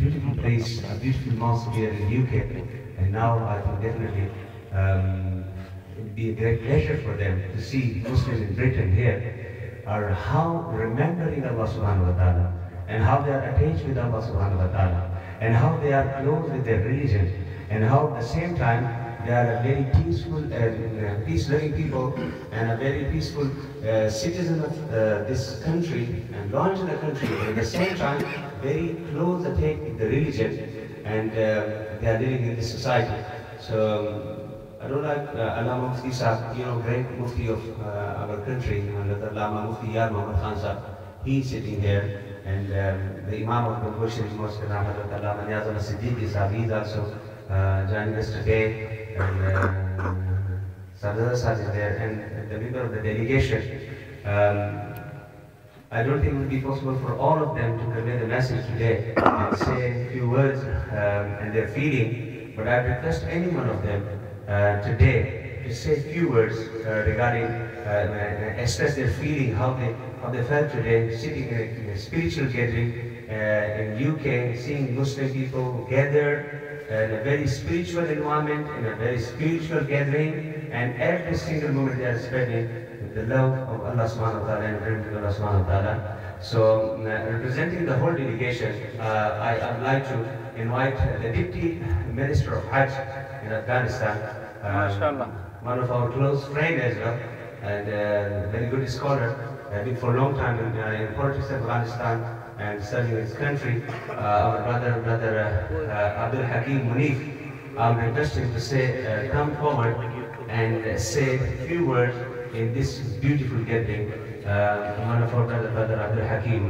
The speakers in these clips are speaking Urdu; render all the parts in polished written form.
beautiful place, a beautiful mosque here in UK, and now I think definitely it would be a great pleasure for them to see Muslims in Britain here are how remembering Allah subhanahu wa ta'ala and how they are attached with Allah subhanahu wa ta'ala and how they are close with their religion and how at the same time they are a very peaceful and peace-loving people and a very peaceful citizen of this country and launch in the country, but at the same time very close attached with the religion and they are living in this society. So I don't like Allama Mufti Sahib, great Mufti of our country, Allama Mufti Yar Muhammad Khan Sahib. He's sitting here, and the Imam of the Bushiri Mosque, Allama Niyaz al-Siddiqui Sahib, he's also joining us today, and Sardar Sahib is there, and the member of the delegation. I don't think it would be possible for all of them to convey the message today and say a few words and their feeling, but I request any one of them today to say a few words regarding, express their feeling, how they felt today, sitting in a spiritual gathering in UK, seeing Muslim people gathered in a very spiritual environment, in a very spiritual gathering, and every single moment they are spending with the love of Allah subhanahu wa ta'ala and remembering Allah subhanahu wa ta'ala. So, representing the whole delegation, I would like to invite the Deputy Minister of Hajj in Afghanistan, one of our close friends as well, and very good scholar, been for a long time in politics of Afghanistan and serving his country, our brother Abdul Hakim Munif. I'm requesting to say, come forward and say a few words in this beautiful gathering. One of our brother Abdul Hakim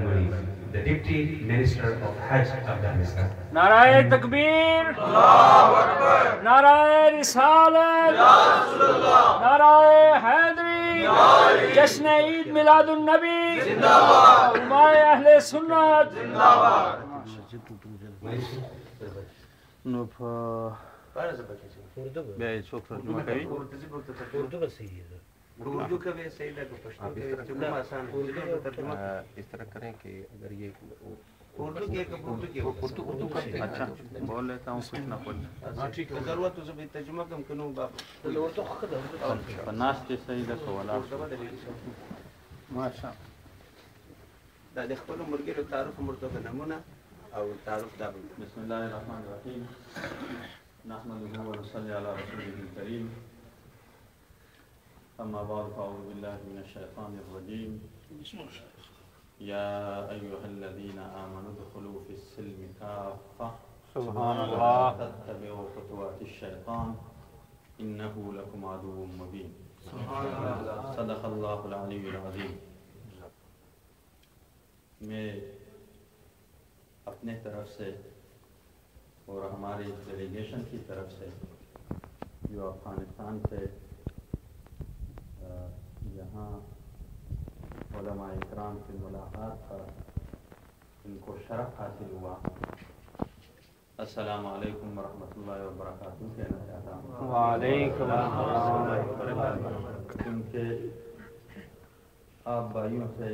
Munif, the Deputy Minister of Hajj, Afghanistan. Narae Takbir, Allahu Akbar. Narae Risalat, Ya Rasulullah. Narae Haidari, Jashn Eid Miladun Nabi, Zindabad. Ulamae Ahle Sunnat, Zindabad. Urdu کا بھی صحیح لگا پشتو کا ترجمہ آسان ہے اس طرح کریں کہ اگر یہ اردو کا اچھا بول لیتا ہوں کچھ نہ کچھ ہاں ٹھیک ہے ضرورت تو بھی ترجمہ کم کنوں باپ اردو خود ناس کے صحیح لگا ولا ماشاء دا د خپل مرګ تعارف مرتبه نمونه او تعارف دا بسم الله الرحمن الرحیم نحمده ونصلي على رسوله الكريم أما بعد فأعوذ بالله من الشيطان الرجيم يا أيها الذين آمنوا ادخلوا في السلم كافة سبحان الله تتبعوا خطوات الشيطان إنه لكم عدو مبين صدق الله العلي العظيم. میں اپنے طرف سے اور ہماری ڈیلیگیشن کی طرف سے جو افغانستان سے یہاں علماء اکرام کی ملاقات کا ان کو شرف حاصل ہوا. السلام علیکم ورحمۃ اللہ وبرکاتہ کہنا چاہتا ہوں. وعلیکم السلام. کیونکہ آپ بھائیوں سے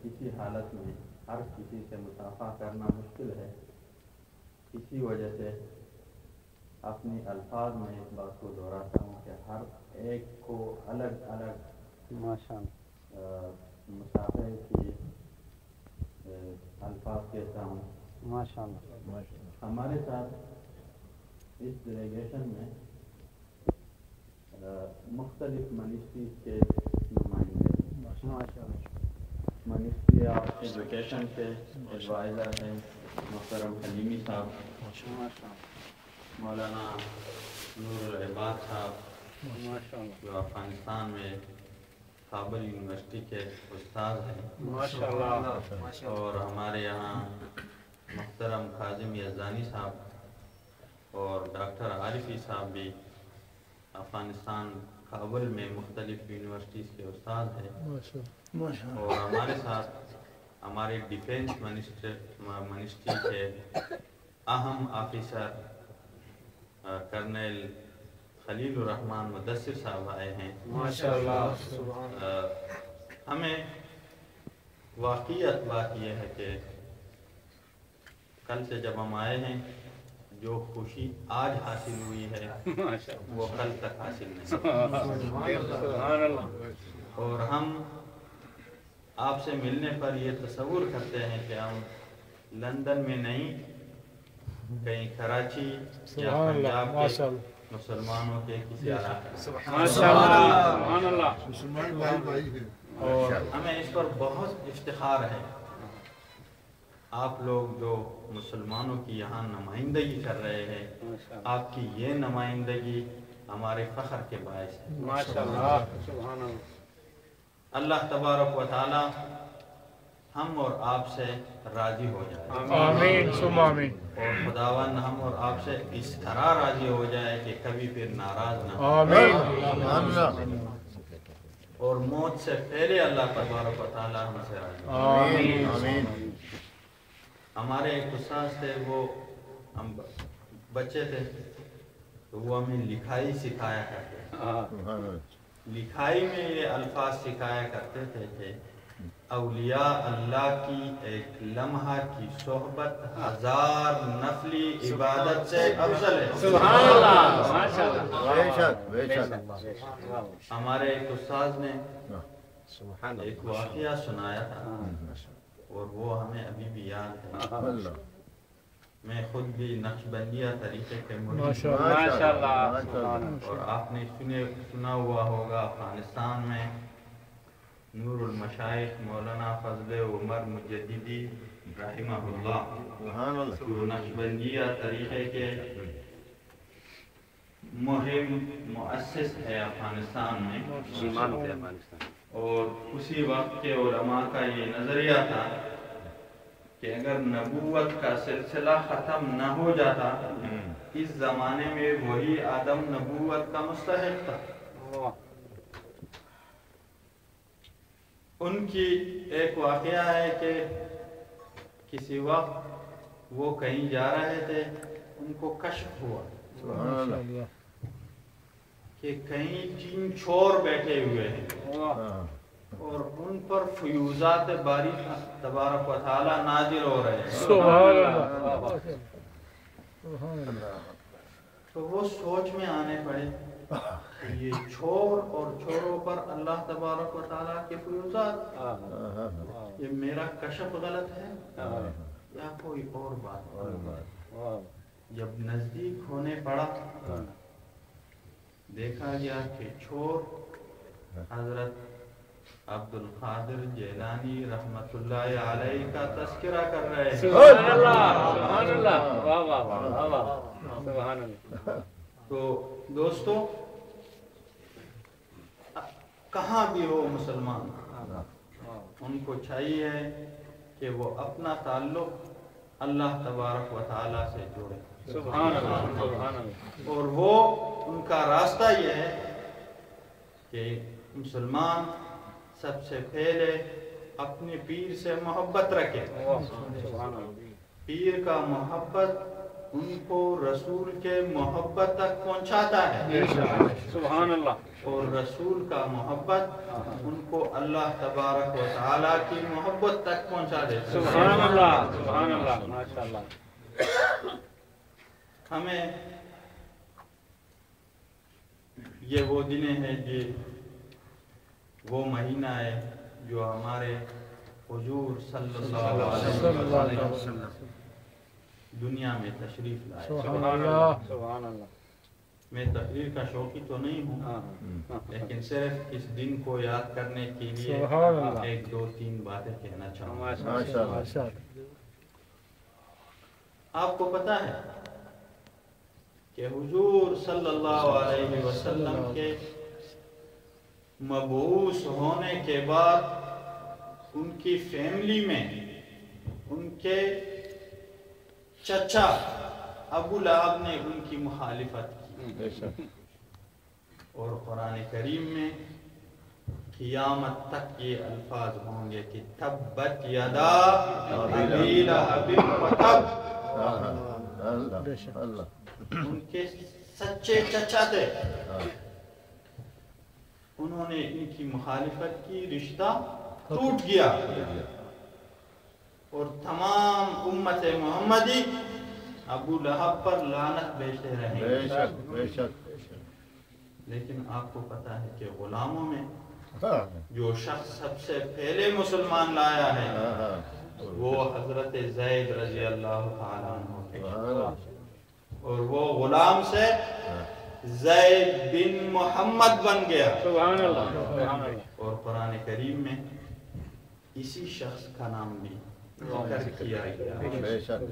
کسی حالت میں ہر کسی سے مصافحہ کرنا مشکل ہے. اسی وجہ سے اپنے الفاظ میں اس بات کو دہراتا ہوں کہ ہر ایک کو الگ الگ مصافحے کی الفاظ کہتا ہوں. ماشاءاللہ. ہمارے ساتھ اس ڈیلیگیشن میں مختلف منسٹریز کے نمائندے منسٹری آف ایجوکیشن کے ایڈوائزر ہیں محترم حلیمی صاحب, مولانا نور العباد صاحب جو افغانستان میں کابل یونیورسٹی کے استاد ہیں, اور ہمارے یہاں محترم کاظم یزدانی صاحب اور ڈاکٹر عارفی صاحب بھی افغانستان کابل میں مختلف یونیورسٹیز کے استاد ہیں. اور ہمارے ساتھ ہمارے ڈیفینس منسٹری کے اہم آفیسر کرنل خلیل الرحمان مدثر صاحب آئے ہیں. ہمیں واقعیت بات یہ ہے کہ کل سے جب ہم آئے ہیں جو خوشی آج حاصل ہوئی ہے وہ کل تک حاصل نہیں سبحان اللہ اور ہم آپ سے ملنے پر یہ تصور کرتے ہیں کہ ہم لندن میں نہیں کہیں کراچی یا پنجاب کے مسلمانوں کے کسی علاقے سبحان اللہ اور ہمیں اس پر بہت افتخار ہے آپ لوگ جو مسلمانوں کی یہاں نمائندگی کر رہے ہیں آپ کی یہ نمائندگی ہمارے فخر کے باعث ہے ماشاءاللہ سبحان اللہ اللہ تبارک و تعالی ہم اور آپ سے راضی ہو جائے آمین ثم آمین اور خداوند ہم اور آپ سے اس طرح راضی ہو جائے کہ کبھی پھر ناراض نہ ہو آمین اور موت سے پہلے اللہ تبارک و تعالی ہم سے راضی ہو آمین ہمارے ایک استاد تھے وہ ہم بچے تھے تو وہ ہمیں لکھائی سکھایا کرتے تھے لکھائی میں یہ الفاظ سکھایا کرتے تھے کہ اولیاء اللہ کی ایک لمحہ کی صحبت 1000 نفلی عبادت سے افضل ہے سبحان اللہ ماشاءاللہ بے شک ہمارے ایک استاد نے ایک واقعہ سنایا تھا اور وہ ہمیں ابھی بھی یاد ہے میں خود بھی نقشبندیہ طریقے کے مرید ماشاءاللہ اور آپ نے سنا ہوا ہوگا افغانستان میں نور المشائخ مولانا فضل عمر مجددی رحمہ اللہ جو نقشبندیہ طریقے کے مہم مؤسس ہے افغانستان میں اور اسی وقت کے علماء کا یہ نظریہ تھا کہ اگر نبوت کا سلسلہ ختم نہ ہو جاتا اس زمانے میں وہی آدم نبوت کا مستحق تھا ان کی ایک واقعہ ہے کہ کسی وقت وہ کہیں جا رہے تھے ان کو کشف ہوا کہ کہیں 3 چور بیٹھے ہوئے ہیں اور ان پر فیوزات باری تبارک و تعالی نازل ہو رہے ہیں تو وہ سوچ میں آنے پڑے یہ چور اور چوروں پر اللہ تبارک و تعالی کے فیوزات یہ میرا کشف غلط ہے یا کوئی اور بات جب نزدیک ہونے پڑا دیکھا گیا کہ چور حضرت عبد القادر جیلانی رحمت اللہ علیہ کا تذکرہ کر رہے ہیں سبحان اللہ واہ واہ واہ واہ سبحان اللہ تو دوستو کہاں بھی ہو مسلمان ان کو چاہیے کہ وہ اپنا تعلق اللہ تبارک و تعالی سے جوڑے سبحان اللہ سبحان اللہ اور وہ ان کا راستہ یہ ہے کہ مسلمان سب سے پہلے اپنے پیر سے محبت رکھے پیر کا محبت ان کو رسول کے محبت تک پہنچاتا ہے سبحان اللہ اور رسول کا محبت ان کو اللہ تبارک و تعالی کی محبت تک پہنچا دیتا ہے سبحان اللہ ماشاءاللہ ہمیں یہ وہ دن ہے جی وہ مہینہ ہے جو ہمارے حضور صلی اللہ علیہ وسلم دنیا میں تشریف لائے سبحان اللہ میں تقریر کا شوقی تو نہیں ہوں لیکن صرف اس دن کو یاد کرنے کے لیے 1-2-3 باتیں کہنا چاہوں گا آپ کو پتا ہے کہ حضور صلی اللہ علیہ وسلم کے مبعوث ہونے کے بعد ان کی فیملی میں ان کے چچا ابو لہب نے ان کی مخالفت کی اور قرآن کریم میں قیامت تک یہ الفاظ ہوں گے کہ تبت یدا ابی لہب وتب ان کے سچے چچا تھے انہوں نے ان کی مخالفت کی رشتہ ٹوٹ گیا اور تمام امت محمدی ابو لہب پر لعنت بیچتے رہیں گے۔ بے شک بے شک لیکن آپ کو پتا ہے کہ غلاموں میں ہاں جو شخص سب سے پہلے مسلمان لایا ہے ہاں وہ حضرت زید رضی اللہ تعالیٰ عنہ تھے، ہاں اور وہ غلام سے زید بن محمد بن گیا۔ سبحان اللہ سبحان اللہ۔ اور قرآن کریم میں اسی شخص کا نام بھی ذکر کیا گیا۔ بے شک